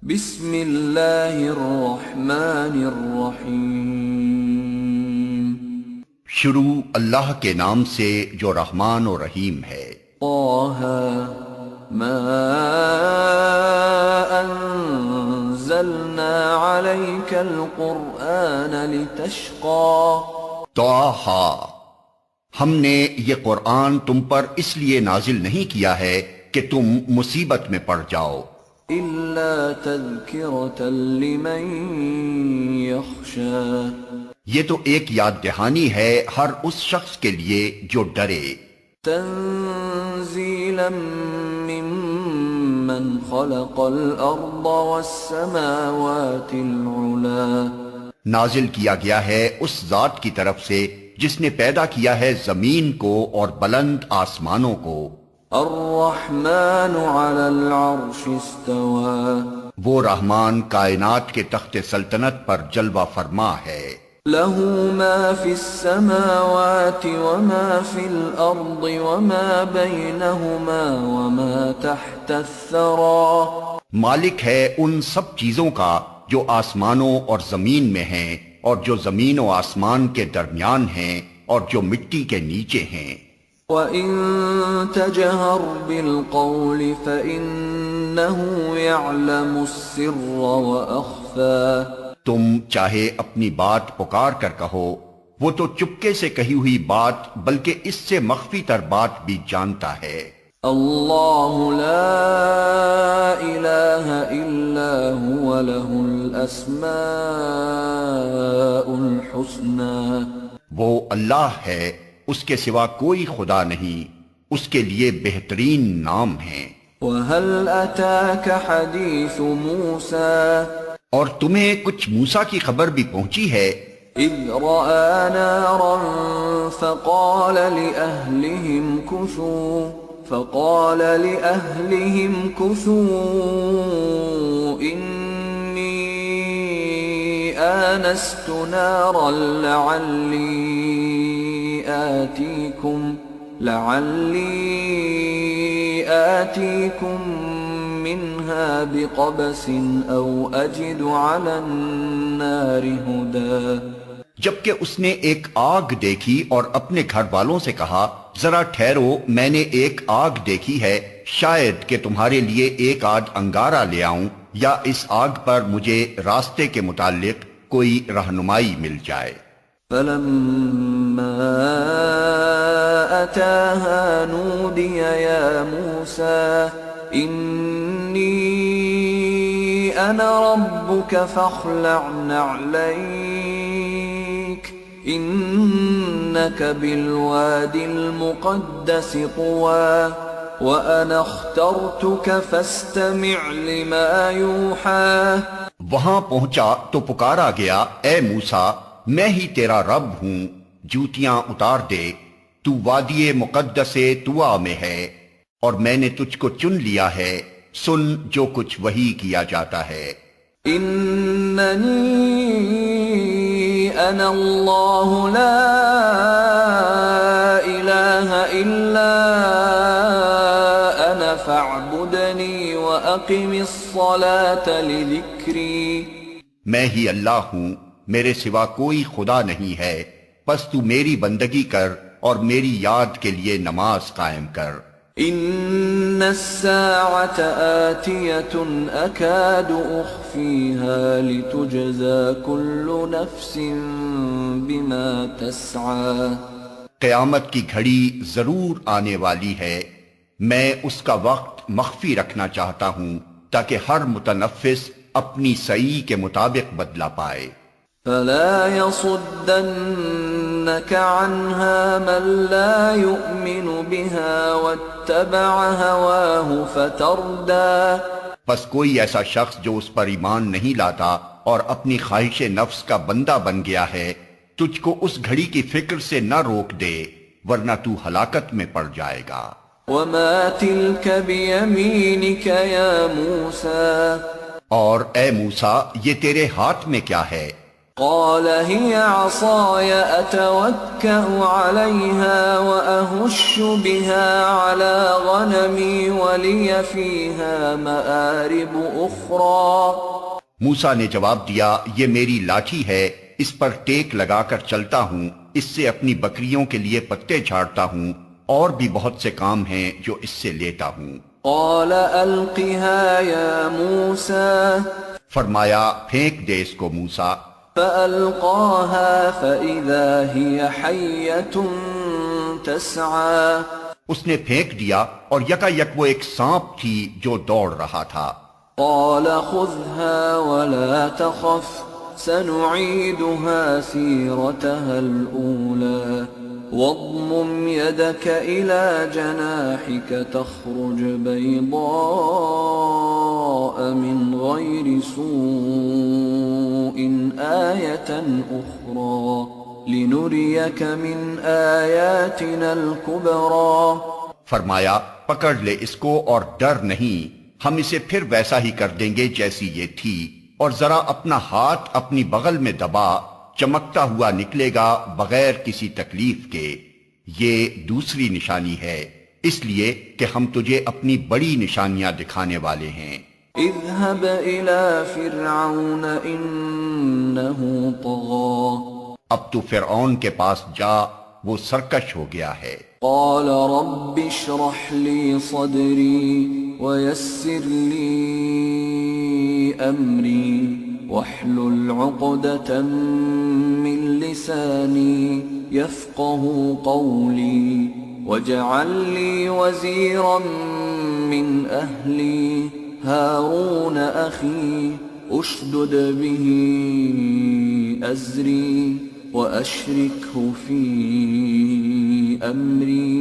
بسم اللہ الرحمن الرحیم شروع اللہ کے نام سے جو رحمان و رحیم ہے۔ طٰہَ ما انزلنا علیک القرآن لتشقى طٰہٰ، ہم نے یہ قرآن تم پر اس لیے نازل نہیں کیا ہے کہ تم مصیبت میں پڑ جاؤ، الا تذکرۃ لمن یخشی، یہ تو ایک یاد دہانی ہے ہر اس شخص کے لیے جو ڈرے، تنزیلا ممن خلق الارض والسماوات العلی، نازل کیا گیا ہے اس ذات کی طرف سے جس نے پیدا کیا ہے زمین کو اور بلند آسمانوں کو، الرحمن علی العرش استوى، وہ رحمان کائنات کے تخت سلطنت پر جلوہ فرما ہے، له ما في السماوات وما في الأرض وما بينهما وما تحت الثرى، مالک ہے ان سب چیزوں کا جو آسمانوں اور زمین میں ہیں اور جو زمین و آسمان کے درمیان ہیں اور جو مٹی کے نیچے ہیں، وَإِن تَجْهَرْ بِالْقَوْلِ فَإِنَّهُ يَعْلَمُ السِّرَّ وَأَخْفَى، تم چاہے اپنی بات پکار کر کہو، وہ تو چپکے سے کہی ہوئی بات بلکہ اس سے مخفی تر بات بھی جانتا ہے، اللہ لا الہ الا هو له الاسماء الحسنى، وہ اللہ ہے، اس کے سوا کوئی خدا نہیں، اس کے لیے بہترین نام ہیں۔ وَهَلْ أَتَاكَ حَدِيثُ مُوسَى، اور تمہیں کچھ موسیٰ کی خبر بھی پہنچی ہے، إِذْ رَأَى نَارًا فقال لأهلهم كثوا إني آنست نارا لعلي آتيكم منها بقبس أو أجد على النار هدى، جبکہ اس نے ایک آگ دیکھی اور اپنے گھر والوں سے کہا ذرا ٹھہرو، میں نے ایک آگ دیکھی ہے، شاید کہ تمہارے لیے ایک آدھ انگارہ لے آؤں یا اس آگ پر مجھے راستے کے متعلق کوئی رہنمائی مل جائے۔ فلما أتاها نودي يا موسى إني أنا ربك فاخلع نعليك إنك بالواد المقدس طوى وأنا اخترتك فاستمع لما يوحى، وہاں پہنچا تو پکارا گیا اے موسیٰ میں ہی تیرا رب ہوں، جوتیاں اتار دے، تو وادی مقدس طویٰ میں ہے اور میں نے تجھ کو چن لیا ہے، سن جو کچھ وحی کیا جاتا ہے۔ اننی انا اللہ لا الہ الا انا فاعبدنی واقم الصلاة لذکری، میں ہی اللہ ہوں، میرے سوا کوئی خدا نہیں ہے، پس تو میری بندگی کر اور میری یاد کے لیے نماز قائم کر۔ ان الساعة آتیة اکاد اخفیها لتجزى كل نفس بما تسعى، قیامت کی گھڑی ضرور آنے والی ہے، میں اس کا وقت مخفی رکھنا چاہتا ہوں تاکہ ہر متنفس اپنی سعی کے مطابق بدلہ پائے۔ فلا يصدنك عنها من لا يؤمن بها واتبع هواه فتردى، بس کوئی ایسا شخص جو اس پر ایمان نہیں لاتا اور اپنی خواہش نفس کا بندہ بن گیا ہے تجھ کو اس گھڑی کی فکر سے نہ روک دے ورنہ تو ہلاکت میں پڑ جائے گا۔ وما تلك بيمينك يا موسى، اور اے موسیٰ یہ تیرے ہاتھ میں کیا ہے؟ قال هي عصاي أتوكأ عليها وأهش بها على غنمي ولي فيها مآرب أخرى. موسیٰ نے جواب دیا، یہ میری لاٹھی ہے، اس پر ٹیک لگا کر چلتا ہوں، اس سے اپنی بکریوں کے لیے پتے جھاڑتا ہوں، اور بھی بہت سے کام ہیں جو اس سے لیتا ہوں. قال ألقها يا موسى. فرمایا پھینک دے اس کو موسیٰ. فألقاها فإذا هي حية تسعى. اس نے پھینک دیا اور یکا یک وہ ایک سانپ تھی جو دوڑ رہا تھا. قال خذها ولا تخف سنعيدها سيرتها الأولى واضمم يدك إلى جناحك تخرج بيضاء من غير سوء آية أخرى لنريك من آياتنا الكبرى. فرمایا پکڑ لے اس کو اور ڈر نہیں، ہم اسے پھر ویسا ہی کر دیں گے جیسی یہ تھی، اور ذرا اپنا ہاتھ اپنی بغل میں دبا، چمکتا ہوا نکلے گا بغیر کسی تکلیف کے. یہ دوسری نشانی ہے، اس لیے کہ ہم تجھے اپنی بڑی نشانیاں دکھانے والے ہیں. اذهب إلى فرعون إنه طغى. اب تو فرعون کے پاس جا، وہ سرکش ہو گیا ہے. قال رب اشرح لي صدري ويسر لي أمري واحلل عقدة من لساني يفقه قولي واجعل لي وزيرا من أهلي هارون أخي أشدد به أزري وأشركه في أمري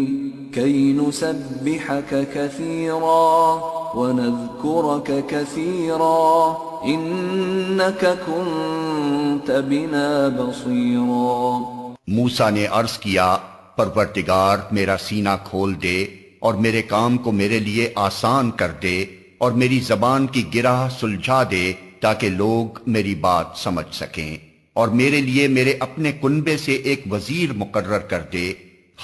كي نسبحك كثيرا ونذكرك كثيرا إنك كنت بنا بصيرا. موسیٰ نے عرض کیا، پروردگار میرا سینہ کھول دے اور میرے کام کو میرے لیے آسان کر دے اور میری زبان کی گرہ سلجھا دے تاکہ لوگ میری بات سمجھ سکیں، اور میرے لیے میرے اپنے کنبے سے ایک وزیر مقرر کر دے،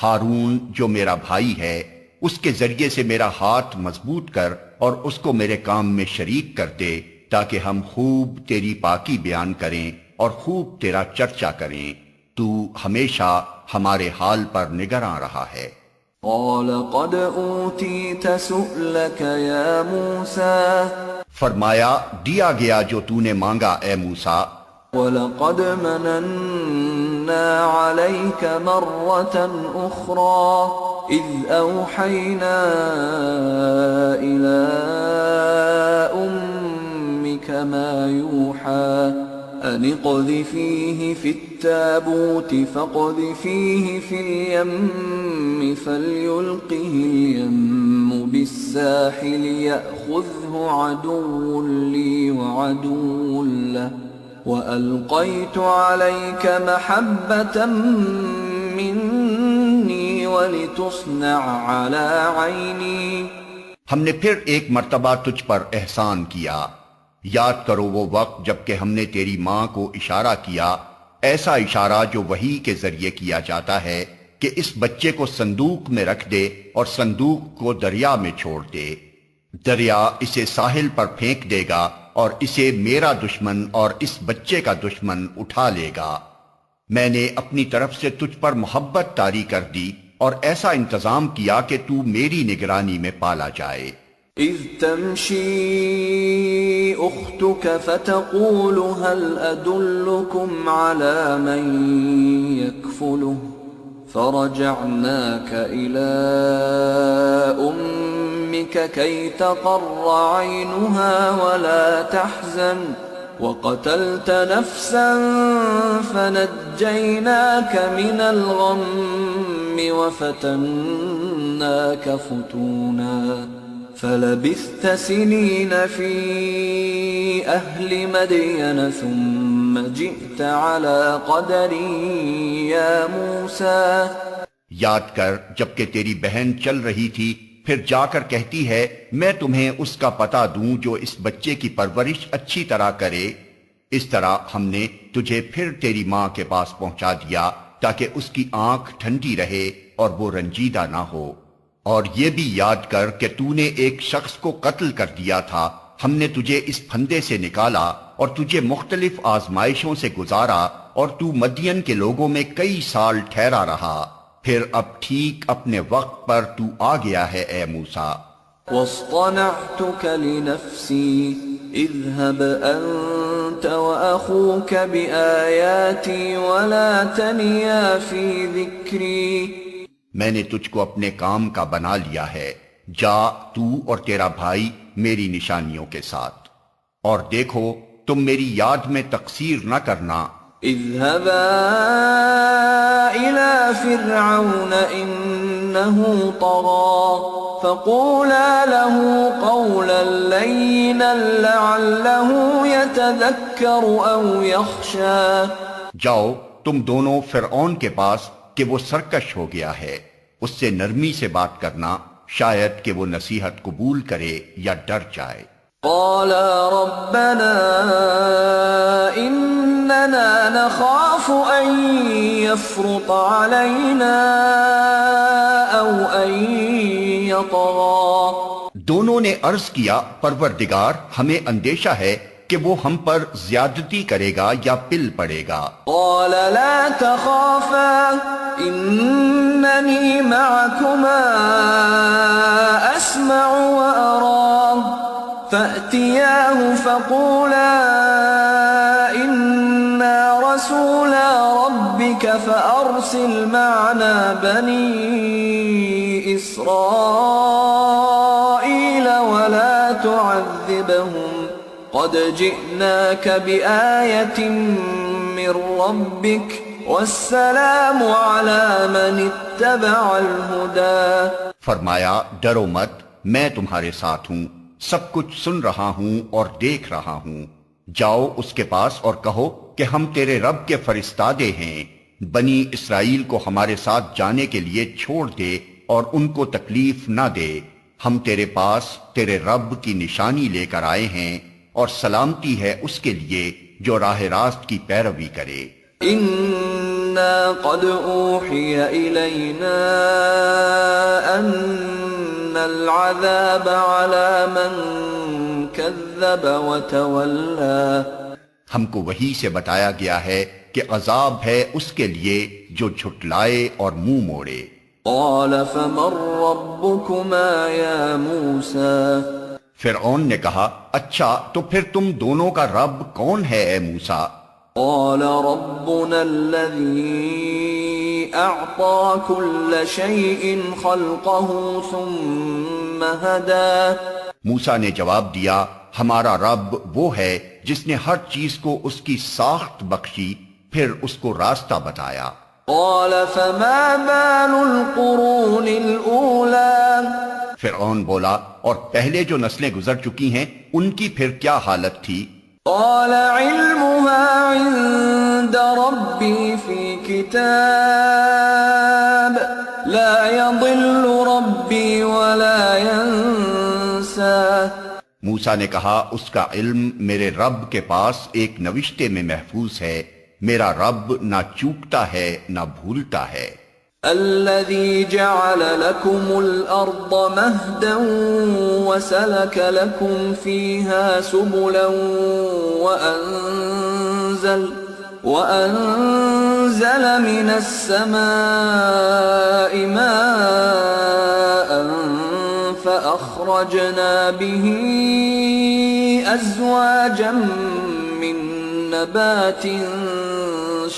ہارون جو میرا بھائی ہے، اس کے ذریعے سے میرا ہاتھ مضبوط کر اور اس کو میرے کام میں شریک کر دے تاکہ ہم خوب تیری پاکی بیان کریں اور خوب تیرا چرچا کریں. تو ہمیشہ ہمارے حال پر نگراں رہا ہے. قال قد أوتيت سؤلك يا موسى. فرمایا دیا گیا جو تو نے مانگا اے موسیٰ. وَلَقَدْ مَنَنَّا عَلَيْكَ مَرَّةً أُخْرَى إِذْ أَوْحَيْنَا إِلَىٰ أُمِّكَ مَا يُوحَىٰ أَنِ اقْذِفِيهِ فِي التَّابُوتِ فَاقْذِفِيهِ فِي الْيَمِّ فَلْيُلْقِهِ الْيَمُّ بِالسَّاحِلِ يَأْخُذْهُ عَدُوٌّ لِّي وَعَدُوٌّ لَّهُ وَأَلْقَيْتُ عَلَيْكَ مَحَبَّةً مِّنِّي وَلِتُصْنَعَ عَلَىٰ عَيْنِي. ہم نے پھر ایک مرتبہ تجھ پر احسان کیا. یاد کرو وہ وقت جب کہ ہم نے تیری ماں کو اشارہ کیا، ایسا اشارہ جو وحی کے ذریعے کیا جاتا ہے کہ اس بچے کو صندوق میں رکھ دے اور صندوق کو دریا میں چھوڑ دے. دریا اسے ساحل پر پھینک دے گا اور اسے میرا دشمن اور اس بچے کا دشمن اٹھا لے گا. میں نے اپنی طرف سے تجھ پر محبت طاری کر دی اور ایسا انتظام کیا کہ تو میری نگرانی میں پالا جائے. إذ تمشي أختك فتقول هل أدلكم على من يكفله فرجعناك إلى أمك كي تقر عينها ولا تحزن وقتلت نفسا فنجيناك من الغم وفتناك فتونا فلبثت سنين في أهل مدين ثم جئت على قدر يا موسى. یاد کر جبکہ تیری بہن چل رہی تھی پھر جا کر کہتی ہے میں تمہیں اس کا پتہ دوں جو اس بچے کی پرورش اچھی طرح کرے. اس طرح ہم نے تجھے پھر تیری ماں کے پاس پہنچا دیا تاکہ اس کی آنکھ ٹھنڈی رہے اور وہ رنجیدہ نہ ہو۔ اور یہ بھی یاد کر کہ تو نے ایک شخص کو قتل کر دیا تھا، ہم نے تجھے اس پھندے سے نکالا اور تجھے مختلف آزمائشوں سے گزارا اور تو مدین کے لوگوں میں کئی سال ٹھہرا رہا، پھر اب ٹھیک اپنے وقت پر تو آ گیا ہے اے موسیٰ۔ واصطنعتك لنفسي اذهب أنت وأخوك بآياتي ولا تنيا في ذكري۔ میں نے تجھ کو اپنے کام کا بنا لیا ہے، جا تو اور تیرا بھائی میری نشانیوں کے ساتھ، اور دیکھو تم میری یاد میں تقصیر نہ کرنا۔ اذهبا إلى فرعون إنه طغى فقولا له قولا لينا لعله يتذكر أو يخشى۔ جاؤ تم دونوں فرعون کے پاس کہ وہ سرکش ہو گیا ہے، اس سے نرمی سے بات کرنا، شاید کہ وہ نصیحت قبول کرے یا ڈر جائے۔ قالا ربنا اننا نخاف ان يفرط علينا او ان يطغى۔ دونوں نے عرض کیا پروردگار ہمیں اندیشہ ہے کہ وہ ہم پر زیادتی کرے گا یا پل پڑے گا۔ قال لا تخافا انني معكما اسمع وارى۔ فأتياه فقولا إنا رسولا ربك فأرسل معنا بني إسرائيل ولا تعذبهم قد جئناك بآية من ربك والسلام على من اتبع الهدى۔ فرمایا ڈرو مت، میں تمہارے ساتھ ہوں، سب کچھ سن رہا ہوں اور دیکھ رہا ہوں۔ جاؤ اس کے پاس اور کہو کہ ہم تیرے رب کے فرستادے ہیں، بنی اسرائیل کو ہمارے ساتھ جانے کے لیے چھوڑ دے اور ان کو تکلیف نہ دے، ہم تیرے پاس تیرے رب کی نشانی لے کر آئے ہیں، اور سلامتی ہے اس کے لیے جو راہ راست کی پیروی کرے۔ إنا قد أوحي إلينا أن العذاب على من كذب وتولى۔ ہم کو وحی سے بتایا گیا ہے کہ عذاب ہے اس کے لیے جو جھٹلائے اور منہ موڑے۔ قال فمن ربكما يا موسى۔ فرعون نے کہا اچھا تو پھر تم دونوں کا رب کون ہے اے موسیٰ؟ قال ربنا الذي أعطى كل شيء خلقه ثم هدى۔ موسیٰ نے جواب دیا ہمارا رب وہ ہے جس نے ہر چیز کو اس کی ساخت بخشی پھر اس کو راستہ بتایا۔ قال فما بال القرون الأولى۔ فرعون بولا اور پہلے جو نسلیں گزر چکی ہیں ان کی پھر کیا حالت تھی؟ قال علمها عند ربي في كتاب لا يضل ربي ولا ينسى۔ موسیٰ نے کہا اس کا علم میرے رب کے پاس ایک نوشتے میں محفوظ ہے، میرا رب نہ چوکتا ہے نہ بھولتا ہے۔ الذي جعل لكم الأرض مهدا وسلك لكم فيها سبلا وأنزل من السماء ماء فأخرجنا به أزواجا من نبات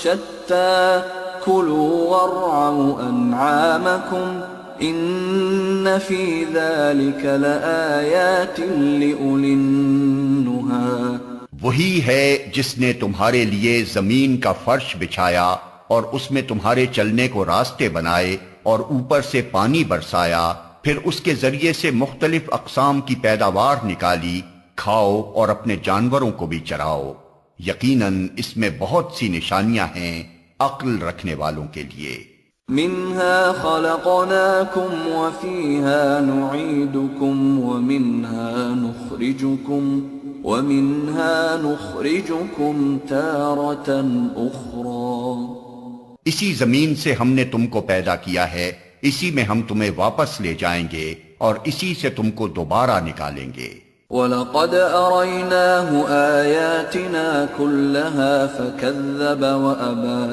شتى كلوا وارعوا أنعامكم إن في ذلك لآيات لأولي النهى۔ وہی ہے جس نے تمہارے لیے زمین کا فرش بچھایا اور اس میں تمہارے چلنے کو راستے بنائے اور اوپر سے پانی برسایا، پھر اس کے ذریعے سے مختلف اقسام کی پیداوار نکالی، کھاؤ اور اپنے جانوروں کو بھی چراؤ، یقیناً اس میں بہت سی نشانیاں ہیں عقل رکھنے والوں کے لیے۔ منها خلقناكم وفيها نعيدكم ومنها نخرجكم ومنها نخرجكم تارة أخرى. اسی زمین سے ہم نے تم کو پیدا کیا ہے، اسی میں ہم تمہیں واپس لے جائیں گے اور اسی سے تم کو دوبارہ نکالیں گے. وَلَقَدْ أَرَيْنَاهُ آيَاتِنَا كُلَّهَا فَكَذَّبَ وَأَبَى.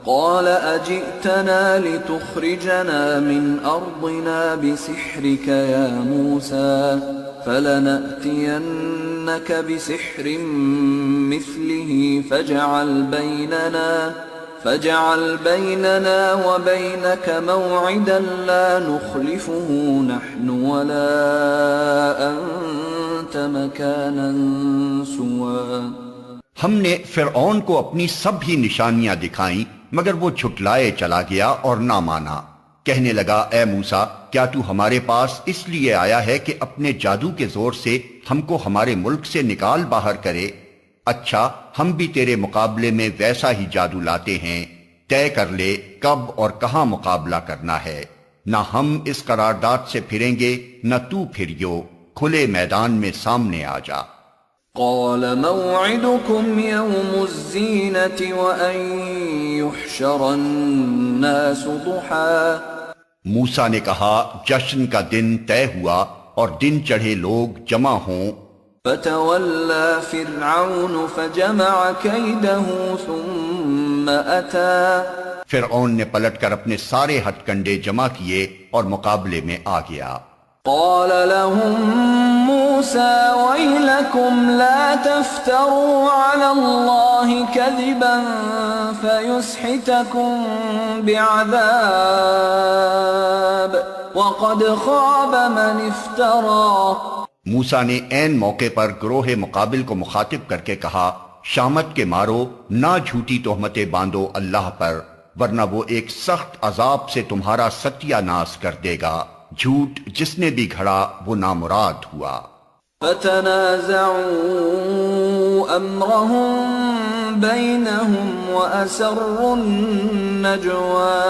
قَالَ أَجِئْتَنَا لِتُخْرِجَنَا مِنْ أَرْضِنَا بِسِحْرِكَ يَا مُوسَى فَلَنَأْتِيَنَّكَ بِسِحْرٍ مِثْلِهِ فاجعل بيننا وبينك موعدا لا نخلفه نحن ولا أنت مكانا سوا. ہم نے فرعون کو اپنی سب ہی نشانیاں دکھائیں مگر وہ جھٹلائے چلا گیا اور نہ مانا. کہنے لگا اے موسیٰ کیا تو ہمارے پاس اس لیے آیا ہے کہ اپنے جادو کے زور سے ہم کو ہمارے ملک سے نکال باہر کرے؟ اچھا ہم بھی تیرے مقابلے میں ویسا ہی جادو لاتے ہیں، طے کر لے کب اور کہاں مقابلہ کرنا ہے. نہ ہم اس قرارداد سے پھریں گے نہ تو پھریو، کھلے میدان میں سامنے آ جا. قال موعدكم يوم الزينة وأن يحشر الناس ضحى. موسیٰ نے کہا جشن کا دن طے ہوا اور دن چڑھے لوگ جمع ہوں. فتولى فرعون فجمع كيده ثم أتى. فرعون نے پلٹ کر اپنے سارے ہتھ کنڈے جمع کیے اور مقابلے میں آ گیا. قال لهم موسى ويلكم لا تفتروا على الله كذبا فيسحتكم بعذاب وقد خاب من افترى. موسیٰ نے عین موقع پر گروہ مقابل کو مخاطب کر کے کہا شامت کے مارو، نہ جھوٹی تہمتیں باندھو اللہ پر، ورنہ وہ ایک سخت عذاب سے تمہارا ستیہ ناش کر دے گا. جھوٹ جس نے بھی گھڑا وہ نامراد ہوا. فتنازعوا امرهم بينهم واسروا النجوى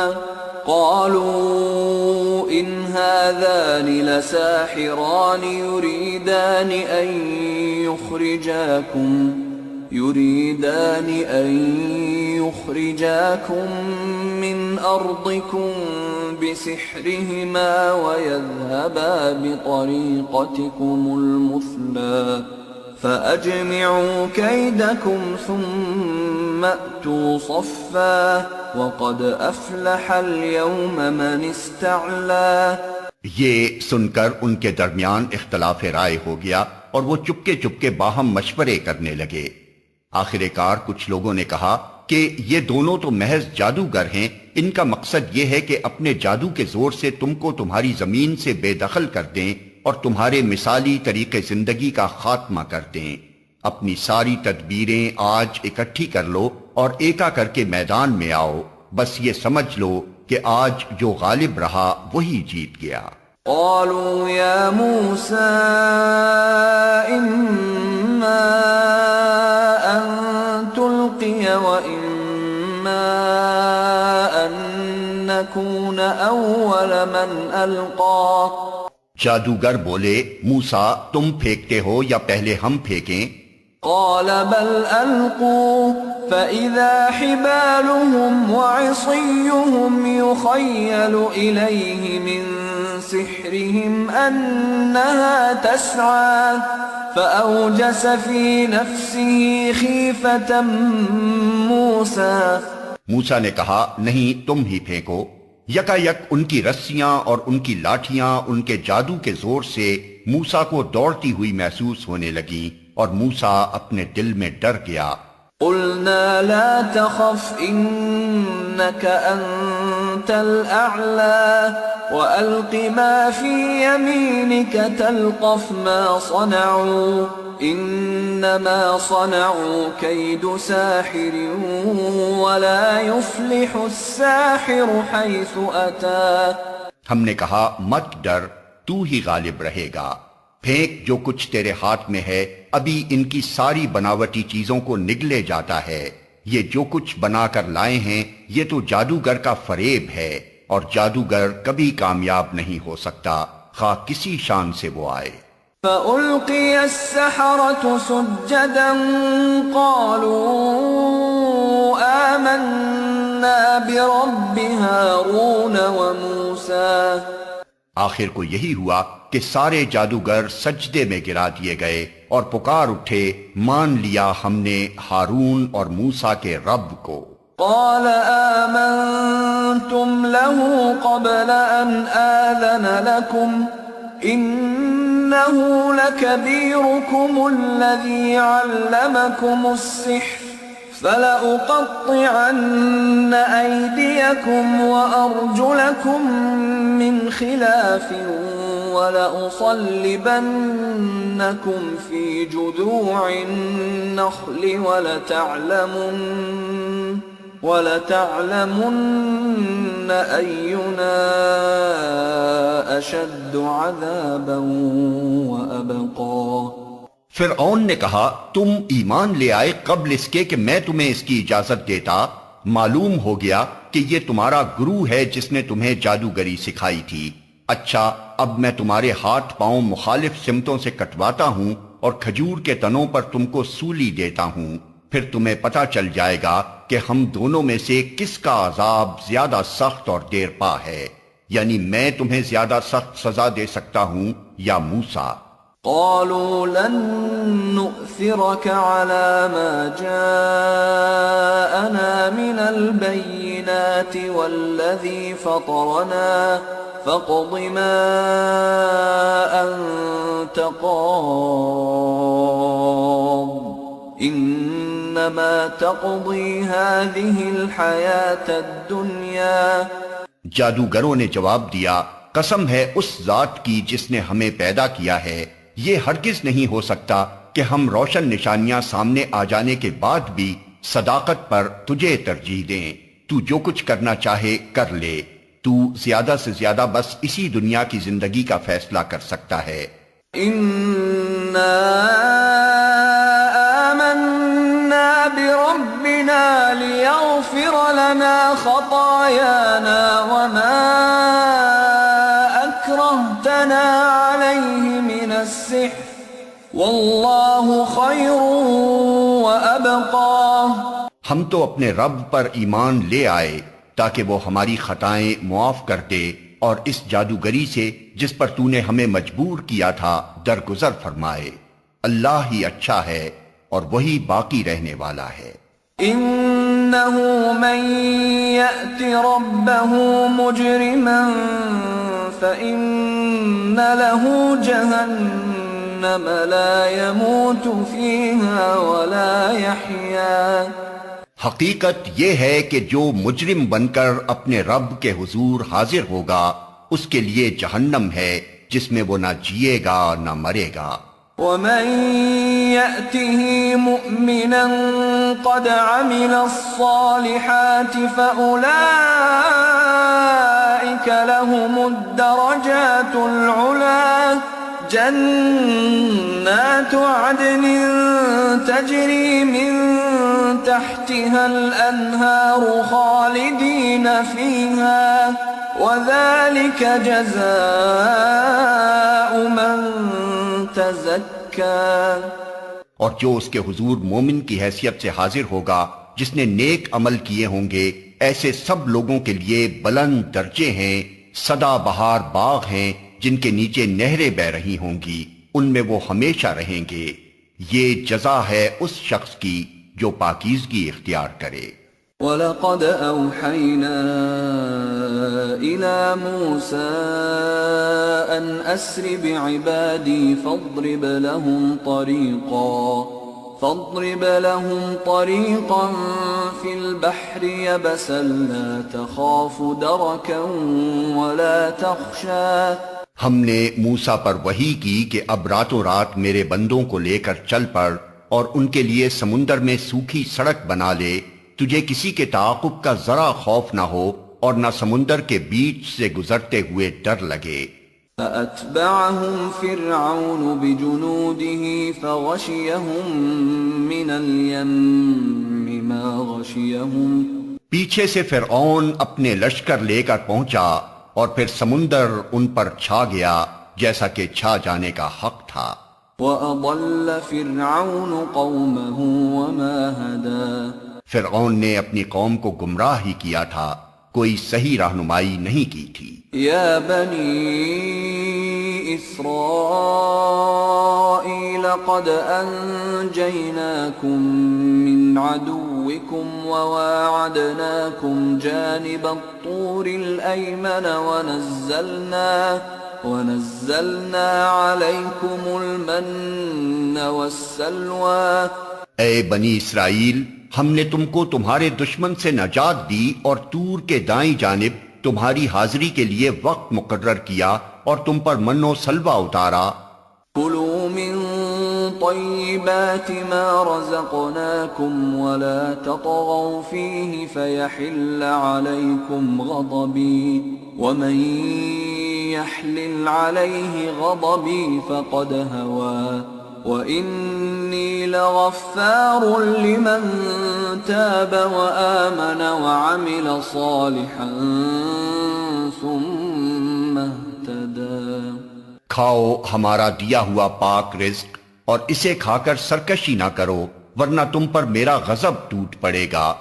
قالوا ان هذان لساحران يريدان أن يخرجاكم من أرضكم بسحرهما ويذهبا بطريقتكم المثلى فأجمعوا كيدكم ثم أتوا صفا وقد أفلح اليوم من استعلى. یہ سن کر ان کے درمیان اختلاف رائے ہو گیا اور وہ چپکے چپکے باہم مشورے کرنے لگے. آخر کار کچھ لوگوں نے کہا کہ یہ دونوں تو محض جادوگر ہیں، ان کا مقصد یہ ہے کہ اپنے جادو کے زور سے تم کو تمہاری زمین سے بے دخل کر دیں اور تمہارے مثالی طریقے زندگی کا خاتمہ کر دیں. اپنی ساری تدبیریں آج اکٹھی کر لو اور ایکا کر کے میدان میں آؤ. بس یہ سمجھ لو کہ آج جو غالب رہا وہی جیت گیا. قالوا يا موسى إما أن تلقي وإما أن نكون أول من ألقى. جادوگر بولے موسیٰ تم پھینکتے ہو یا پہلے ہم پھینکیں؟ قال بل ألقوا فإذا حبالهم وعصيهم يخيل إليه من سحرهم أنها تسعى فأوجس في نفسه خيفة موسى. موسیٰ نے کہا نہیں تم ہی پھینکو. یکا یک ان کی رسیاں اور ان کی لاٹھیاں ان کے جادو کے زور سے موسیٰ کو دوڑتی ہوئی محسوس ہونے لگیں اور موسیٰ اپنے دل میں ڈر گیا. قلنا لا تخف إنك أنت الأعلى وألق ما في يمينك تلقف ما صنعوا إنما صنعوا كيد ساحر ولا يفلح الساحر حيث أتى. ہم نے کہا مت ڈر، تو ہی غالب رہے گا. پھینک جو کچھ تیرے ہاتھ میں ہے، ابھی ان کی ساری بناوٹی چیزوں کو نگلے جاتا ہے. یہ جو کچھ بنا کر لائے ہیں یہ تو جادوگر کا فریب ہے اور جادوگر کبھی کامیاب نہیں ہو سکتا خواہ کسی شان سے وہ آئے. فألقي السحرة سجدا قالوا آمنا برب هارون وموسى. آخر کو یہی ہوا کہ سارے جادوگر سجدے میں گرا دیے گئے اور پکار اٹھے، مان لیا ہم نے ہارون اور موسیٰ کے رب کو. قال آمنتم له قبل أن آذن لكم إنه لكبيركم الذي علمكم السحر فلأقطعن أيديكم وأرجلكم من خلاف ولأصلبنكم في جذوع النخل ولتعلمن أينا أشد عذابا وأبقى. فرعون نے کہا، تم ایمان لے آئے قبل اس کے کہ میں تمہیں اس کی اجازت دیتا. معلوم ہو گیا کہ یہ تمہارا گرو ہے جس نے تمہیں جادوگری سکھائی تھی. اچھا، اب میں تمہارے ہاتھ پاؤں مخالف سمتوں سے کٹواتا ہوں اور کھجور کے تنوں پر تم کو سولی دیتا ہوں، پھر تمہیں پتہ چل جائے گا کہ ہم دونوں میں سے کس کا عذاب زیادہ سخت اور دیر پا ہے، یعنی میں تمہیں زیادہ سخت سزا دے سکتا ہوں یا موسیٰ. قالوا لن نؤثرك على ما جاءنا من البينات والذي فطرنا فاقض ما أنت قاض إنما تقضي هذه الحياة الدنيا. جادوگروں نے جواب دیا، قسم ہے اس ذات کی جس نے ہمیں پیدا کیا ہے، یہ ہرگز نہیں ہو سکتا کہ ہم روشن نشانیاں سامنے آ جانے کے بعد بھی صداقت پر تجھے ترجیح دیں. تو جو کچھ کرنا چاہے کر لے، تو زیادہ سے زیادہ بس اسی دنیا کی زندگی کا فیصلہ کر سکتا ہے. إنا آمنا بربنا ليغفر لنا خطايانا وما أكرهتنا عليه من السحر والله خير وأبقى. ہم تو اپنے رب پر ایمان لے آئے تاکہ وہ ہماری خطائیں معاف کر دے اور اس جادوگری سے جس پر تو نے ہمیں مجبور کیا تھا درگزر فرمائے. اللہ ہی اچھا ہے اور وہی باقی رہنے والا ہے. إنه من يأت ربه مجرما فإن له جهنم لا يموت فيها ولا يحيا. حقیقت یہ ہے کہ جو مجرم بن کر اپنے رب کے حضور حاضر ہوگا اس کے لیے جہنم ہے جس میں وہ نہ جیے گا نہ مرے گا. ومن يأته مؤمنا قد عمل الصالحات فأولئك لهم الدرجات العلا جنات عدن تجري من تحتها الأنهار خالدين فيها وذلك جزاء من تزكى. اور جو اس کے حضور مومن کی حیثیت سے حاضر ہوگا جس نے نیک عمل کیے ہوں گے، ایسے سب لوگوں کے لیے بلند درجے ہیں، سدا بہار باغ ہیں جن کے نیچے نہریں بہ رہی ہوں گی، ان میں وہ ہمیشہ رہیں گے. یہ جزا ہے اس شخص کی جو پاکیزگی اختیار کرے. وَلَقَدْ أَوْحَيْنَا إِلَى مُوسَىٰ أَنْ أَسْرِ بِعِبَادِي فَاضْرِبْ لَهُمْ طَرِيقًا فِي الْبَحْرِ يَبَسًا لَا تَخَافُ دَرَكًا وَلَا تَخْشَىٰ. ہم نے موسیٰ پر وحی کی کہ اب راتوں رات میرے بندوں کو لے کر چل پڑ اور ان کے لیے سمندر میں سوکھی سڑک بنا لے، تجھے کسی کے تعاقب کا ذرا خوف نہ ہو اور نہ سمندر کے بیچ سے گزرتے ہوئے ڈر لگے. فَأَتْبَعَهُمْ فِرْعَوْنُ بِجُنُودِهِ فَغَشِيَهُمْ مِنَ الْيَمِّ مَا غَشِيَهُمْ. پیچھے سے فرعون اپنے لشکر لے کر پہنچا اور پھر سمندر ان پر چھا گیا جیسا کہ چھا جانے کا حق تھا۔ وَأَضَلَّ فِرْعَوْنُ قَوْمَهُ وَمَا هَدَى فرعون نے اپنی قوم کو گمراہ ہی کیا تھا، کوئی صحیح رہنمائی نہیں کی تھی۔ يا بني إسرائيل قد أنجيناكم من عدوكم وواعدناكم جانب الطور الأيمن ونزلنا عليكم المن والسلوى۔ اے بنی اسرائیل، ہم نے تم کو تمہارے دشمن سے نجات دی اور طور کے دائیں جانب تمہاری حاضری کے لیے وقت مقرر کیا اور تم پر من و سلوہ اتارا۔ كلوا من طيبات ما رزقناكم ولا تطغوا فيه فيحل عليكم غضبي ومن يحلل عليه غضبي فقد هوى وإني لغفار لمن تاب وآمن وعمل صالحا ثم اهتدى۔ کھاؤ ہمارا دیا ہوا پاک رزق اور اسے کھا کر سرکشی نہ کرو، ورنہ تم پر میرا غضب ٹوٹ پڑے گا،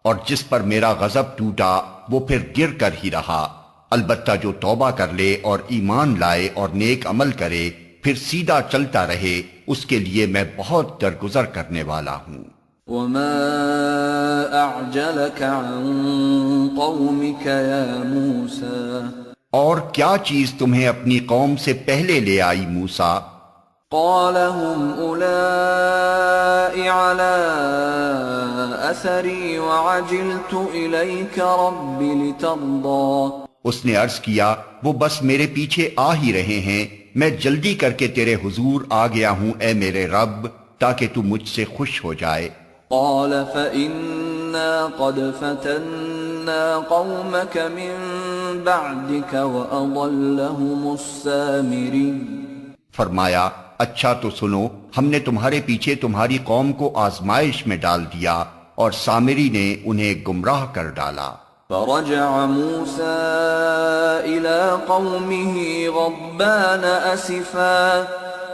اور جس پر میرا غضب ٹوٹا وہ پھر گر کر ہی رہا۔ البتہ جو توبہ کر لے اور ایمان لائے اور نیک عمل کرے پھر سیدھا چلتا رہے، اس کے لیے میں بہت درگزر کرنے والا ہوں۔ وما أعجلك عن قومك يا موسى۔ اور کیا چیز تمہیں اپنی قوم سے پہلے لے آئی موسیٰ؟ قال هم أولئك على أثري وعجلت إليك رب لترضى۔ اس نے عرض کیا وہ بس میرے پیچھے آ ہی رہے ہیں، میں جلدی کر کے تیرے حضور آ گیا ہوں اے میرے رب، تاکہ تو مجھ سے خوش ہو جائے۔ قال فإنا قد فتنا قومك من بعدك وأضلهم السامري۔ فرمایا اچھا تو سنو، ہم نے تمہارے پیچھے تمہاری قوم کو آزمائش میں ڈال دیا اور سامری نے انہیں گمراہ کر ڈالا۔ فرجع موسى إلى قومه غضبان أسفا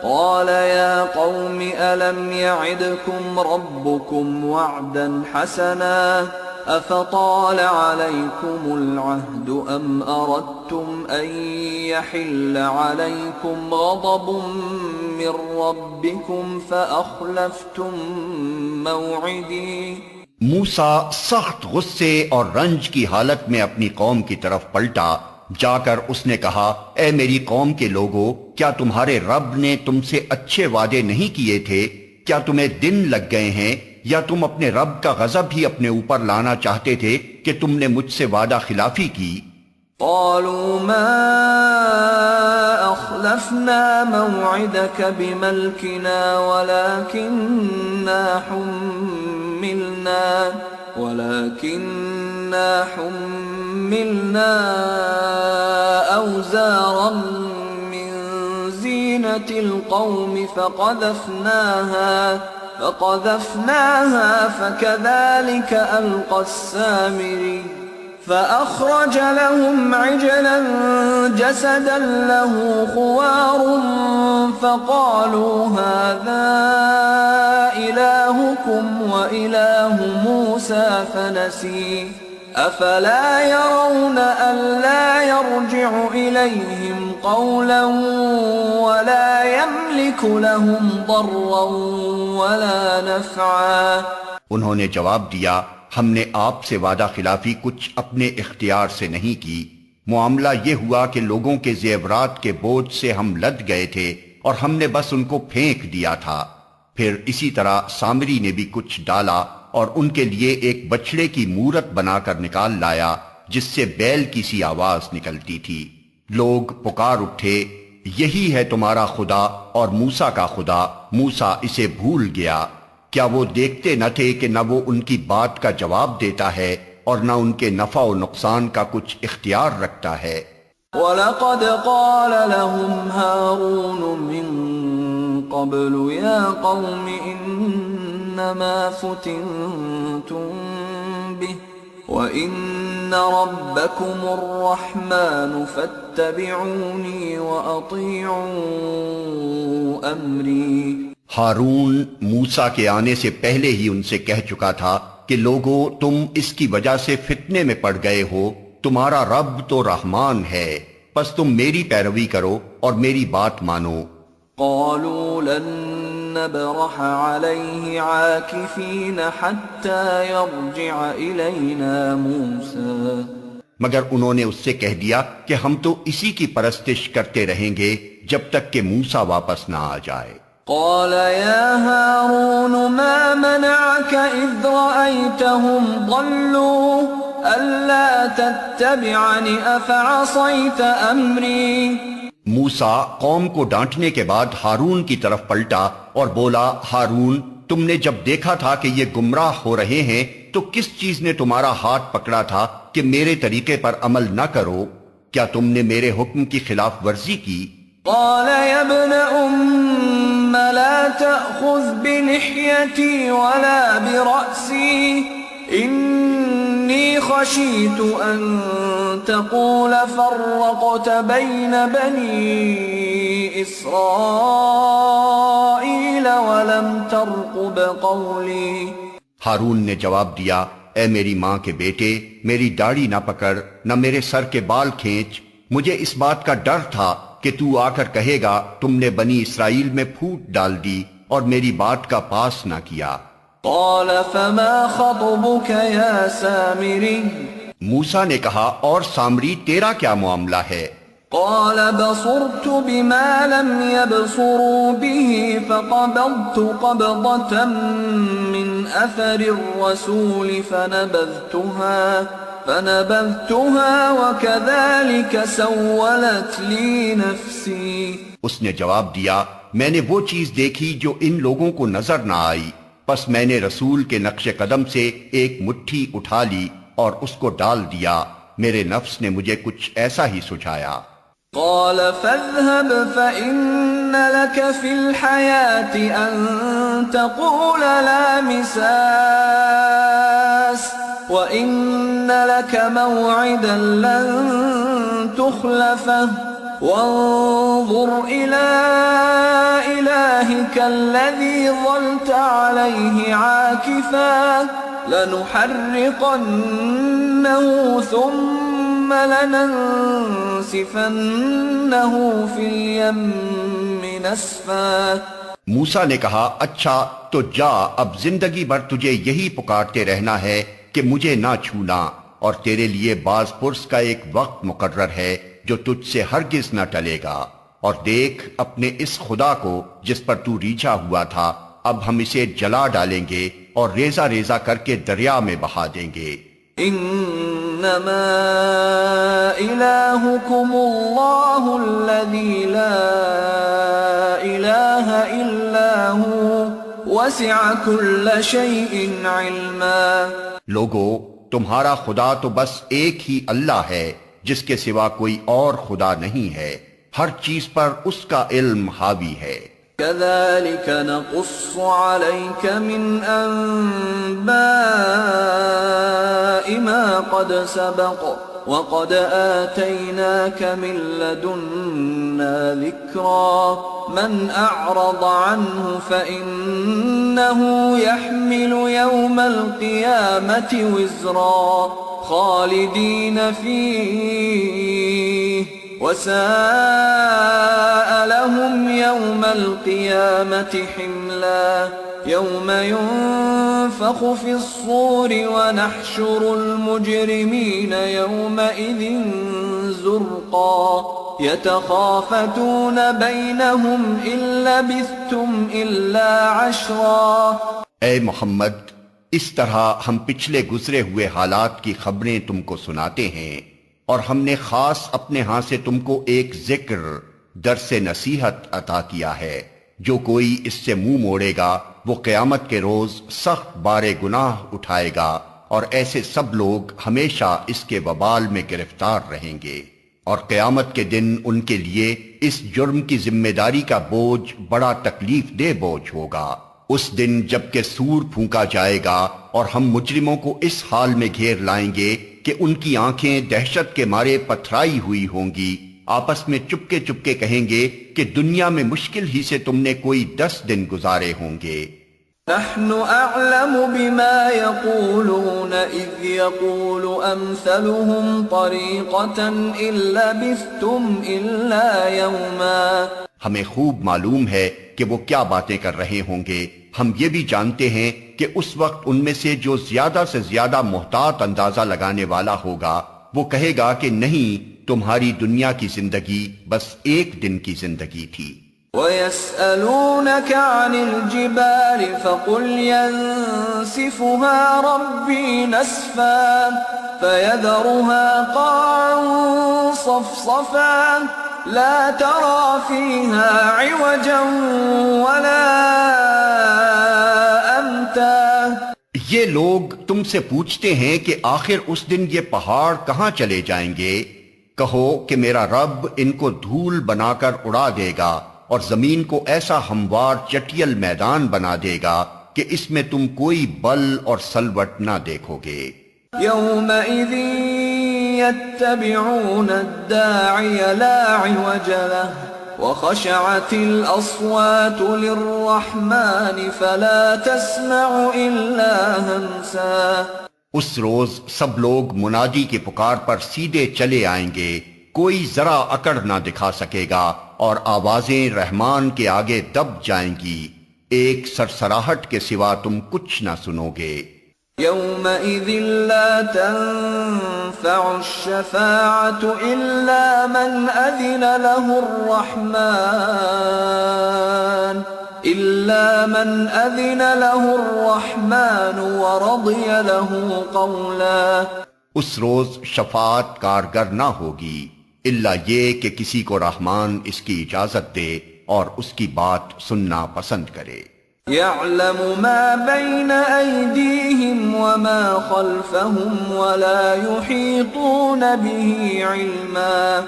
قال يا قوم ألم يعدكم ربكم وعدا حسنا أفطال عليكم العهد أم أردتم أن يحل عليكم غضب من ربكم فأخلفتم موعدي۔ موسیٰ سخت غصے اور رنج کی حالت میں اپنی قوم کی طرف پلٹا، جا کر اس نے کہا اے میری قوم کے لوگو، کیا تمہارے رب نے تم سے اچھے وعدے نہیں کیے تھے؟ کیا تمہیں دن لگ گئے ہیں، یا تم اپنے رب کا غضب ہی اپنے اوپر لانا چاہتے تھے کہ تم نے مجھ سے وعدہ خلافی کی؟ قالوا ما أخلفنا موعدك بملكنا ولكننا حملنا أوزارا من زينة القوم فقذفناها فكذلك ألقى السامري فأخرج لهم عجلا جسدا له خوار فقالوا هذا إلهكم وإله موسى فنسي أفلا يرون ألا يرجع إليهم قولا ولا يملك لهم ضرا ولا نفعا۔ انہوں نے جواب دیا ہم نے آپ سے وعدہ خلافی کچھ اپنے اختیار سے نہیں کی، معاملہ یہ ہوا کہ لوگوں کے زیورات کے بوجھ سے ہم لد گئے تھے اور ہم نے بس ان کو پھینک دیا تھا۔ پھر اسی طرح سامری نے بھی کچھ ڈالا اور ان کے لیے ایک بچڑے کی مورت بنا کر نکال لایا جس سے بیل کی سی آواز نکلتی تھی۔ لوگ پکار اٹھے یہی ہے تمہارا خدا اور موسیٰ کا خدا، موسیٰ اسے بھول گیا۔ کیا وہ دیکھتے نہ تھے کہ نہ وہ ان کی بات کا جواب دیتا ہے اور نہ ان کے نفع و نقصان کا کچھ اختیار رکھتا ہے؟ وَلَقَدْ قَالَ لَهُمْ هَارُونُ مِن قَبْلُ يَا قَوْمِ إِنَّمَا فُتِنْتُمْ بِهِ وَإِنَّ رَبَّكُمُ الرَّحْمَنُ فَاتَّبِعُونِي وَأَطِيعُوا أَمْرِي۔ ہارون موسیٰ کے آنے سے پہلے ہی ان سے کہہ چکا تھا کہ لوگو تم اس کی وجہ سے فتنے میں پڑ گئے ہو، تمہارا رب تو رحمان ہے، پس تم میری پیروی کرو اور میری بات مانو۔ قالوا لن نبرح عليه عاكفين حتى يرجع إلينا موسى۔ مگر انہوں نے اس سے کہہ دیا کہ ہم تو اسی کی پرستش کرتے رہیں گے جب تک کہ موسیٰ واپس نہ آ جائے۔ قال يا هارون ما منعك إذ رأيتهم ضلوا ألا تتبعني أفعصيت أمري۔ موسیٰ قوم کو ڈانٹنے کے بعد ہارون کی طرف پلٹا اور بولا، ہارون تم نے جب دیکھا تھا کہ یہ گمراہ ہو رہے ہیں تو کس چیز نے تمہارا ہاتھ پکڑا تھا کہ میرے طریقے پر عمل نہ کرو؟ کیا تم نے میرے حکم کی خلاف ورزی کی؟ قال يا ابن أم لا تأخذ بلحيتي ولا برأسي إني خشيت أن تقول فرقت بين بني إسرائيل ولم ترقب قولي۔ ہارون نے جواب دیا، اے میری ماں کے بیٹے، میری داڑھی نہ پکڑ، نہ میرے سر کے بال کھینچ، مجھے اس بات کا ڈر تھا کہ تو آ کر کہے گا تم نے بنی اسرائیل میں پھوٹ ڈال دی اور میری بات کا پاس نہ کیا۔ قال فما خطبك يا سامری؟ موسیٰ نے کہا، اور سامری تیرا کیا معاملہ ہے؟ قال بصرت بما لم يبصروا به فقبضت قبضة من أثر الرسول فنبذتها وكذلك سولت لي نفسي۔ اس نے جواب دیا، میں نے وہ چیز دیکھی جو ان لوگوں کو نظر نہ آئی، پس میں نے رسول کے نقش قدم سے ایک مٹھی اٹھا لی اور اس کو ڈال دیا، میرے نفس نے مجھے کچھ ایسا ہی سجھایا۔ قال فاذهب فإن لك في الحياة أن تقول لا مساس وإن لك موعدا لن تخلفه وانظر إلى إلهك الذي ظلت عليه عاكفا لنحرقنه ثم لننسفنه في اليم نسفا۔ موسیٰ نے کہا، اچھا تو جا، اب زندگی بھر تجھے یہی پکارتے رہنا ہے کہ مجھے نہ چھونا، اور تیرے لیے باز پرس کا ایک وقت مقرر ہے جو تجھ سے ہرگز نہ ٹلے گا، اور دیکھ اپنے اس خدا کو جس پر تو ریجھا ہوا تھا، اب ہم اسے جلا ڈالیں گے اور ریزہ ریزہ کر کے دریا میں بہا دیں گے۔ انما الہکم اللہ الذی لا الہ الا ہو وسع کل شیء علما۔ لوگو تمہارا خدا تو بس ایک ہی اللہ ہے جس کے سوا کوئی اور خدا نہیں ہے، ہر چیز پر اس کا علم حاوی ہے۔ كذلك نقص عليك من أنباء ما قد سبق وقد آتيناك من لدنا ذكرا من أعرض عنه فإنه يحمل يوم القيامة وزرا خالدين فيه وساء لهم يوم القيامة حملا يوم ينفخ في الصور ونحشر المجرمين يومئذ زرقا يتخافتون بينهم إن لبثتم إلا عشرا۔ اے محمد، اس طرح ہم پچھلے گزرے ہوئے حالات کی خبریں تم کو سناتے ہیں، اور ہم نے خاص اپنے ہاں سے تم کو ایک ذکر درس نصیحت عطا کیا ہے، جو کوئی اس سے منہ موڑے گا وہ قیامت کے روز سخت بارے گناہ اٹھائے گا، اور ایسے سب لوگ ہمیشہ اس کے وبال میں گرفتار رہیں گے، اور قیامت کے دن ان کے لیے اس جرم کی ذمہ داری کا بوجھ بڑا تکلیف دہ بوجھ ہوگا۔ اس دن جب کہ سور پھونکا جائے گا اور ہم مجرموں کو اس حال میں گھیر لائیں گے کہ ان کی آنکھیں دہشت کے مارے پتھرائی ہوئی ہوں گی، آپس میں چپکے چپکے کہیں گے کہ دنیا میں مشکل ہی سے تم نے کوئی 10 دن گزارے ہوں گے۔ نحن اعلم بما يقولون اذ يقول امثلهم طريقة ان لبثتم الا يوما۔ ہمیں خوب معلوم ہے کہ وہ کیا باتیں کر رہے ہوں گے، ہم یہ بھی جانتے ہیں کہ اس وقت ان میں سے جو زیادہ سے زیادہ محتاط اندازہ لگانے والا ہوگا وہ کہے گا کہ نہیں، تمہاری دنیا کی زندگی بس ایک دن کی زندگی تھی۔ وَيَسْأَلُونَكَ عَنِ الْجِبَالِ فَقُلْ يَنسِفُهَا رَبِّي نَسْفًا فَيَذَرُهَا قَاعًا صَفْصَفًا لَا تَرَى فِيهَا عِوَجًا وَلَا أَمْتًا۔ یہ لوگ تم سے پوچھتے ہیں کہ آخر اس دن یہ پہاڑ کہاں چلے جائیں گے؟ کہو کہ میرا رب ان کو دھول بنا کر اڑا دے گا اور زمین کو ایسا ہموار چٹیل میدان بنا دے گا کہ اس میں تم کوئی بل اور سلوٹ نہ دیکھو گے۔ يَوْمَئِذٍ يَتَّبِعُونَ الدَّاعِيَ لَا عِوَجَ لَهُ وَخَشَعَتِ الْأَصْوَاتُ لِلرَّحْمَنِ فَلَا تَسْمَعُ إِلَّا هَمْسًا۔ اس روز سب لوگ منادی کی پکار پر سیدھے چلے آئیں گے، کوئی ذرا اکڑ نہ دکھا سکے گا اور آوازیں رحمان کے آگے دب جائیں گی، ایک سرسراہٹ کے سوا تم کچھ نہ سنو گے۔ يَوْمَئِذٍ لَا تَنفَعُ الشَّفَاعَةُ إِلَّا مَنْ أَذِنَ لَهُ الرَّحْمَنُ وَرَضِيَ لَهُ قَوْلًا۔ اس روز شفاعت کارگر نہ ہوگی الا یہ کہ کسی کو رحمان اس کی اجازت دے اور اس کی بات سننا پسند کرے۔ يَعْلَمُ مَا بَيْنَ أَيْدِيهِمْ وَمَا خَلْفَهُمْ وَلَا يُحِيطُونَ بِهِ عِلْمًا۔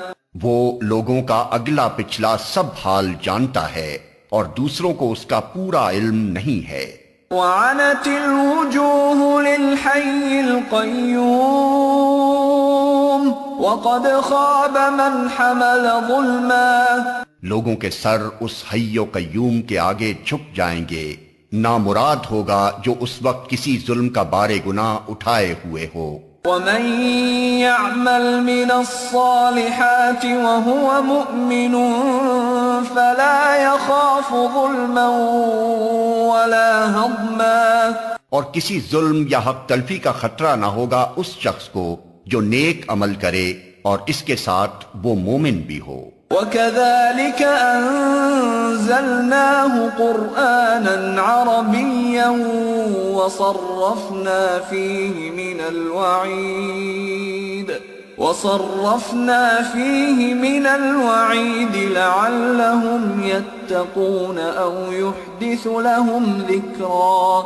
وہ لوگوں کا اگلا پچھلا سب حال جانتا ہے اور دوسروں کو اس کا پورا علم نہیں ہے۔ وَعَنَتِ الْوُجُوهُ لِلْحَيِّ الْقَيُّومِ وَقَدْ خَابَ مَنْ حَمَلَ ظُلْمًا۔ لوگوں کے سر اس حی و قیوم کے آگے جھک جائیں گے، نامراد ہوگا جو اس وقت کسی ظلم کا بار گناہ اٹھائے ہوئے ہو۔ وَمَن يَعْمَلْ مِنَ الصَّالِحَاتِ وَهُوَ مُؤْمِنٌ فَلَا يَخَافُ ظُلْمًا وَلَا هَضْمًا۔ اور کسی ظلم یا حق تلفی کا خطرہ نہ ہوگا اس شخص کو جو نیک عمل کرے اور اس کے ساتھ وہ مومن بھی ہو۔ وَكَذَلِكَ أَنزَلْنَاهُ قُرْآنًا عَرَبِيًّا وَصَرَّفْنَا فِيهِ مِنَ الْوَعِيدِ لَعَلَّهُمْ يَتَّقُونَ أَوْ يُحْدِثُ لَهُمْ ذِكْرًا۔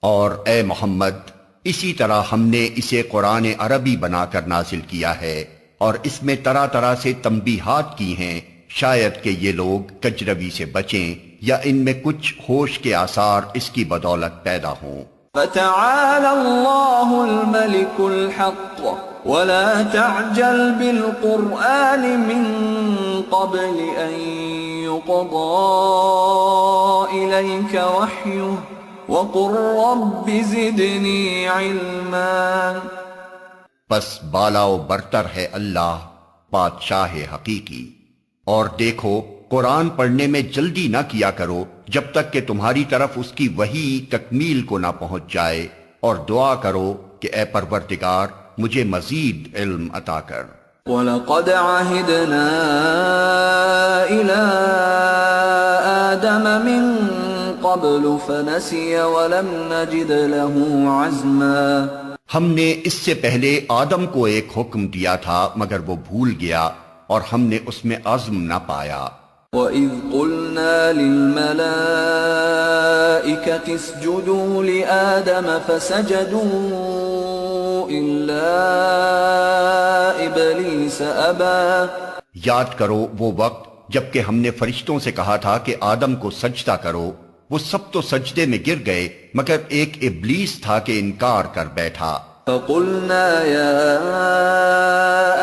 اور اے محمد، اسی طرح ہم نے اسے قرآن عربی بنا کر نازل کیا ہے اور اس میں طرح طرح سے تنبیہات کی ہیں، شاید کہ یہ لوگ کجروی سے بچیں یا ان میں کچھ ہوش کے آثار اس کی بدولت پیدا ہوں۔ فَتَعَالَى اللَّهُ الْمَلِكُ الْحَقُّ وَلَا تَعْجَلْ بِالْقُرْآنِ مِنْ قَبْلِ أَنْ يُقْضَى إِلَيْكَ وَحْيُهُ وَقُلْ رَبِّ زِدْنِي عِلْمًا۔ بس بالا و برتر ہے اللہ بادشاہ حقیقی، اور دیکھو قرآن پڑھنے میں جلدی نہ کیا کرو جب تک کہ تمہاری طرف اس کی وحی تکمیل کو نہ پہنچ جائے، اور دعا کرو کہ اے پروردگار مجھے مزید علم عطا کر۔ وَلَقَدْ عَهِدْنَا إِلَىٰ آدَمَ مِن قَبْلُ فَنَسِيَ وَلَمْ نَجِدْ لَهُ عَزْمًا۔ ہم نے اس سے پہلے آدم کو ایک حکم دیا تھا مگر وہ بھول گیا اور ہم نے اس میں عزم نہ پایا۔ وَإِذْ قُلْنَا لِلْمَلَائِكَةِ اسْجُدُوا لِآدَمَ فَسَجَدُوا إِلَّا إِبْلِيسَ أَبَى۔ یاد کرو وہ وقت جب کہ ہم نے فرشتوں سے کہا تھا کہ آدم کو سجدہ کرو، وہ سب تو سجدے میں گر گئے مگر ایک ابلیس تھا کہ انکار کر بیٹھا۔ فقلنا يا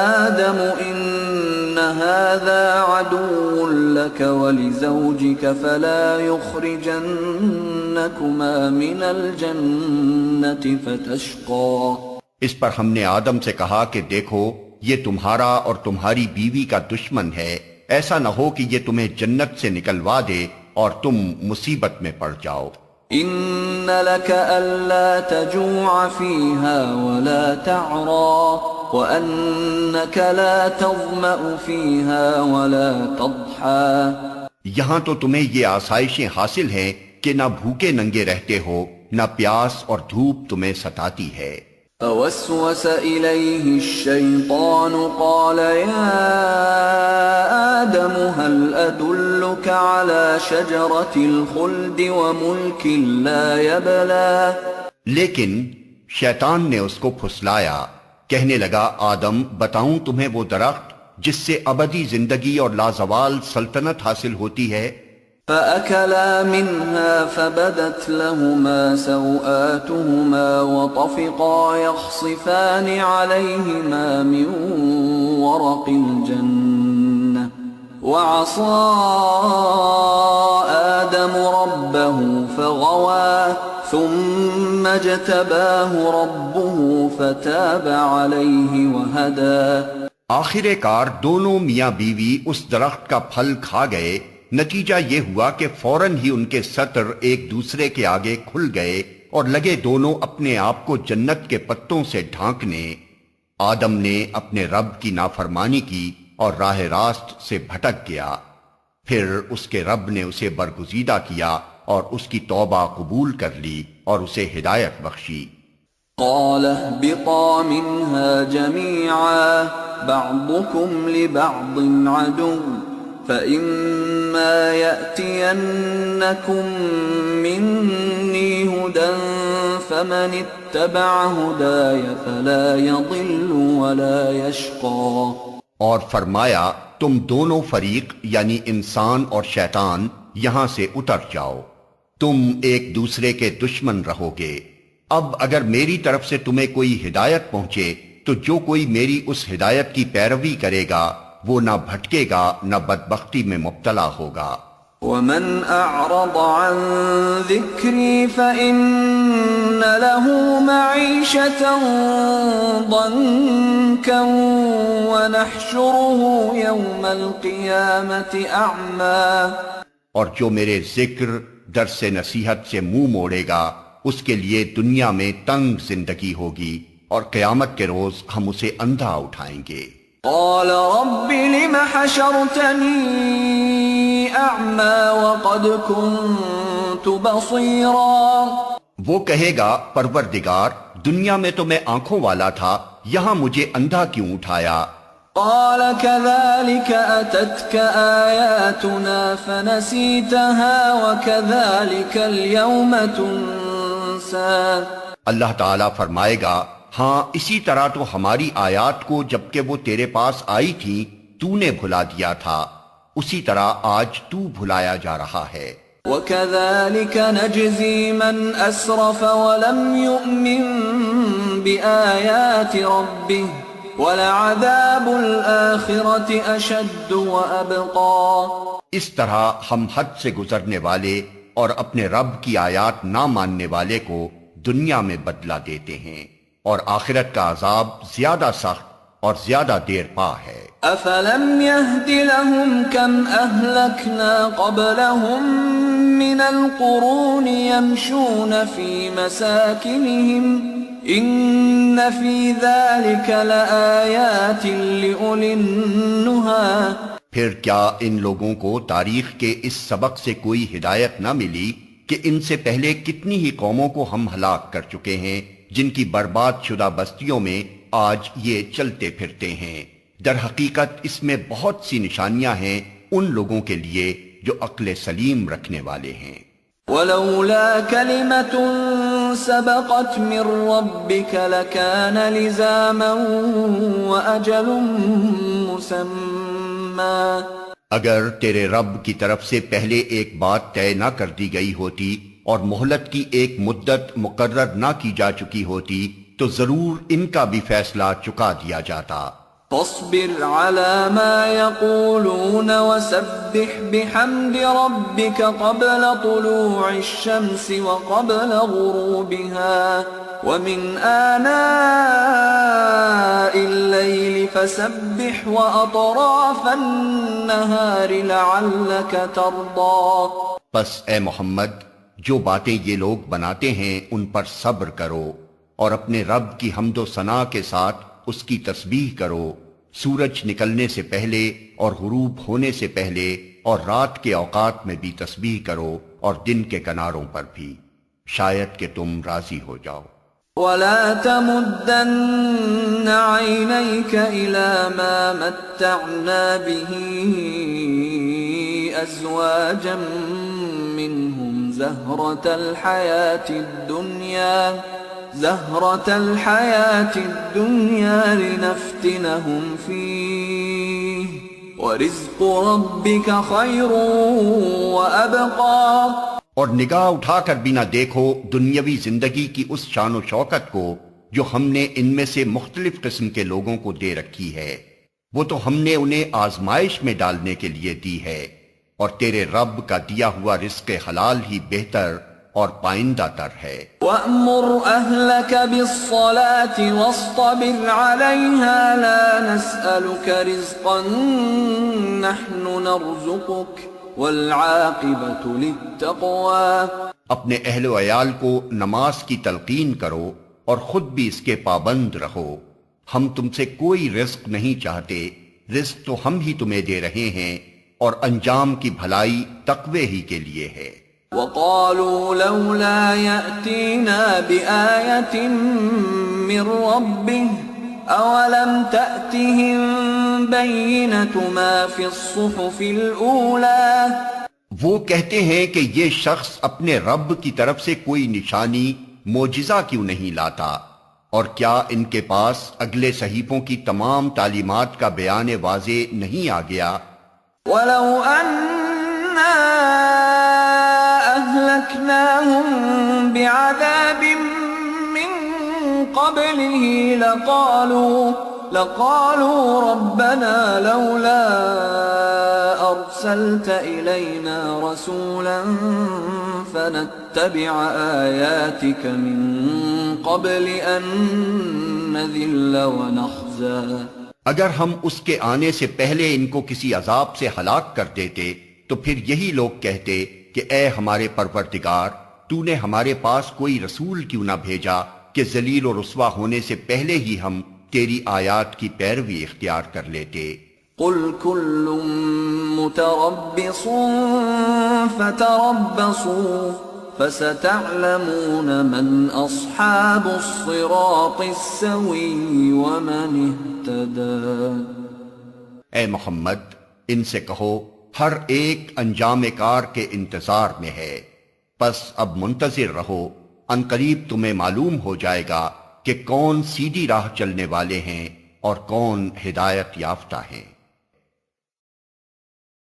آدم إن هذا عدو لك ولزوجك فلا يخرجنكما من الجنة فتشقى۔ اس پر ہم نے آدم سے کہا کہ دیکھو یہ تمہارا اور تمہاری بیوی کا دشمن ہے، ایسا نہ ہو کہ یہ تمہیں جنت سے نکلوا دے اور تم مصیبت میں پڑ جاؤ۔ إن لك ألا تجوع فيها ولا تعرى وأنك لا تظمأ فيها ولا تضحى۔ یہاں تو تمہیں یہ آسائشیں حاصل ہیں کہ نہ بھوکے ننگے رہتے ہو، نہ پیاس اور دھوپ تمہیں ستاتی ہے۔ فوسوس إليه الشيطان قال يا آدم هل أدلك على شجرة الخلد وملك لا يبلى۔ لیکن شیطان نے اس کو پھسلایا، کہنے لگا آدم بتاؤں تمہیں وہ درخت جس سے ابدی زندگی اور لازوال سلطنت حاصل ہوتی ہے۔ فأكلا منها فبدت لهما سوآتهما وطفقا يخصفان عليهما من ورق الجنة وعصى آدم ربه فغوى ثم اجتباه ربه فتاب عليه وهدى۔ آخر کار دونوں میاں بیوی اس درخت کا پھل کھا گئے، نتیجہ یہ ہوا کہ فوراً ہی ان کے سطر ایک دوسرے کے آگے کھل گئے اور لگے دونوں اپنے آپ کو جنت کے پتوں سے ڈھانکنے۔ آدم نے اپنے رب کی نافرمانی کی اور راہ راست سے بھٹک گیا، پھر اس کے رب نے اسے برگزیدہ کیا اور اس کی توبہ قبول کر لی اور اسے ہدایت بخشی۔ قال اهبطا منها جميعا بعضكم لبعض عدو فإما يأتينكم مني هدى فمن اتبع هداي فلا يضل ولا يشقى۔ اور فرمایا تم دونوں فریق یعنی انسان اور شیطان یہاں سے اتر جاؤ، تم ایک دوسرے کے دشمن رہو گے۔ اب اگر میری طرف سے تمہیں کوئی ہدایت پہنچے تو جو کوئی میری اس ہدایت کی پیروی کرے گا وہ نہ بھٹکے گا نہ بدبختی میں مبتلا ہوگا۔ ومن اعرض عن ذکری فإن له معیشة ضنکا ونحشره یوم القیامة اعما۔ اور جو میرے ذکر درس نصیحت سے منہ موڑے گا اس کے لیے دنیا میں تنگ زندگی ہوگی اور قیامت کے روز ہم اسے اندھا اٹھائیں گے۔ قال رب لم حشرتني أعمى وقد كنت بصيرا۔ وہ کہے گا پروردگار دنیا میں تو میں آنکھوں والا تھا، یہاں مجھے اندھا کیوں اٹھایا؟ قال كذلك أتتك آياتنا فنسيتها وكذلك اليوم تنسى۔ اللہ تعالیٰ فرمائے گا ہاں اسی طرح تو ہماری آیات کو جبکہ وہ تیرے پاس آئی تھی تو نے بھلا دیا تھا، اسی طرح آج تو بھلایا جا رہا ہے۔ وَكَذَلِكَ نَجْزِي مَنْ أَسْرَفَ وَلَمْ يُؤْمِنْ بِآيَاتِ رَبِّهِ وَلَعَذَابُ الْآخِرَةِ أَشَدُّ وَأَبْقَى۔ اس طرح ہم حد سے گزرنے والے اور اپنے رب کی آیات نہ ماننے والے کو دنیا میں بدلہ دیتے ہیں، اور آخرت کا عذاب زیادہ سخت اور زیادہ دیر پا ہے۔ أَفَلَمْ يَهْدِ لَهُمْ كَمْ أَهْلَكْنَا قَبْلَهُمْ مِنَ الْقُرُونِ يَمْشُونَ فِي مَسَاكِنِهِمْ إِنَّ فِي ذَلِكَ لَآيَاتٍ لِأُولِي النُّهَى۔ پھر کیا ان لوگوں کو تاریخ کے اس سبق سے کوئی ہدایت نہ ملی کہ ان سے پہلے کتنی ہی قوموں کو ہم ہلاک کر چکے ہیں جن کی برباد شدہ بستیوں میں آج یہ چلتے پھرتے ہیں۔ در حقیقت اس میں بہت سی نشانیاں ہیں ان لوگوں کے لیے جو عقل سلیم رکھنے والے ہیں۔ وَلَوْلَا كَلِمَةٌ سَبَقَتْ مِنْ رَبِّكَ لَكَانَ لِزَامًا وَأَجَلٌ مُّسَمًّى۔ اگر تیرے رب کی طرف سے پہلے ایک بات طے نہ کر دی گئی ہوتی اور مہلت کی ایک مدت مقرر نہ کی جا چکی ہوتی تو ضرور ان کا بھی فیصلہ چکا دیا جاتا۔ فاصبر على ما يقولون وسبح بحمد ربك قبل طلوع الشمس وقبل غروبها ومن آناء الليل فسبح وأطراف النهار لعلك ترضى۔ پس اے محمد، جو باتیں یہ لوگ بناتے ہیں ان پر صبر کرو اور اپنے رب کی حمد و ثنا کے ساتھ اس کی تسبیح کرو، سورج نکلنے سے پہلے اور غروب ہونے سے پہلے، اور رات کے اوقات میں بھی تسبیح کرو اور دن کے کناروں پر بھی، شاید کہ تم راضی ہو جاؤ۔ وَلَا تَمُدَّنَّ عَيْنَيْكَ إِلَى مَا مَتَّعْنَا بِهِ أَزْوَاجًا مِّنْهُمْ زَهْرَةَ الْحَيَاةِ الدُّنْيَا لِنَفْتِنَهُمْ فِيهِ وَرِزْقُ رَبِّكَ خَيْرٌ وَأَبْقَى۔ اور نگاہ اٹھا کر بھی نہ دیکھو دنیاوی زندگی کی اس شان و شوکت کو جو ہم نے ان میں سے مختلف قسم کے لوگوں کو دے رکھی ہے، وہ تو ہم نے انہیں آزمائش میں ڈالنے کے لیے دی ہے، اور تیرے رب کا دیا ہوا رزق حلال ہی بہتر اور پائندہ تر ہے۔ وَأْمُرْ أَهْلَكَ بِالصَّلَاةِ وَاصْطَبِرْ عَلَيْهَا لَا نَسْأَلُكَ رِزْقًا نَحْنُ نَرْزُقُكَ وَالْعَاقِبَةُ لِلتَّقْوَى۔ اپنے اہل و عیال کو نماز کی تلقین کرو اور خود بھی اس کے پابند رہو، ہم تم سے کوئی رزق نہیں چاہتے، رزق تو ہم ہی تمہیں دے رہے ہیں، اور انجام کی بھلائی تقوی ہی کے لیے ہے۔ وَقَالُوا لَوْلَا يَأْتِينَا بِآيَةٍ مِّن رَّبِّهِ أَوَلَمْ تَأْتِهِم بَيِّنَةُ مَا فِي الصُّحُفِ الْأُولَى۔ وہ کہتے ہیں کہ یہ شخص اپنے رب کی طرف سے کوئی نشانی معجزہ کیوں نہیں لاتا، اور کیا ان کے پاس اگلے صحیفوں کی تمام تعلیمات کا بیان واضح نہیں آ گیا؟ وَلَوْ أَنَّا أَهْلَكْنَاهُم بِعَذَابٍ مِّن قَبْلِهِ لَقَالُوا رَبَّنَا لَوْلَا أَرْسَلْتَ إِلَيْنَا رَسُولًا فَنَتَّبِعَ آيَاتِكَ مِن قَبْلِ أَن نَّذِلَّ وَنَخْزَىٰ۔ اگر ہم اس کے آنے سے پہلے ان کو کسی عذاب سے ہلاک کر دیتے تو پھر یہی لوگ کہتے کہ اے ہمارے پروردگار، تو نے ہمارے پاس کوئی رسول کیوں نہ بھیجا کہ ذلیل و رسوا ہونے سے پہلے ہی ہم تیری آیات کی پیروی اختیار کر لیتے۔ قُلْ كُلٌّ مُتَرَبِّصٌ فَتَرَبَّصُوا فَسَتَعْلَمُونَ مَنْ أَصْحَابُ الصِّرَاطِ السَّوِيِّ وَمَنِ اهْتَدَىٰ۔ اے محمد، ان سے کہو ہر ایک انجام کار کے انتظار میں ہے، پس اب منتظر رہو، ان قریب تمہیں معلوم ہو جائے گا کہ کون سیدھی راہ چلنے والے ہیں اور کون ہدایت یافتہ ہیں۔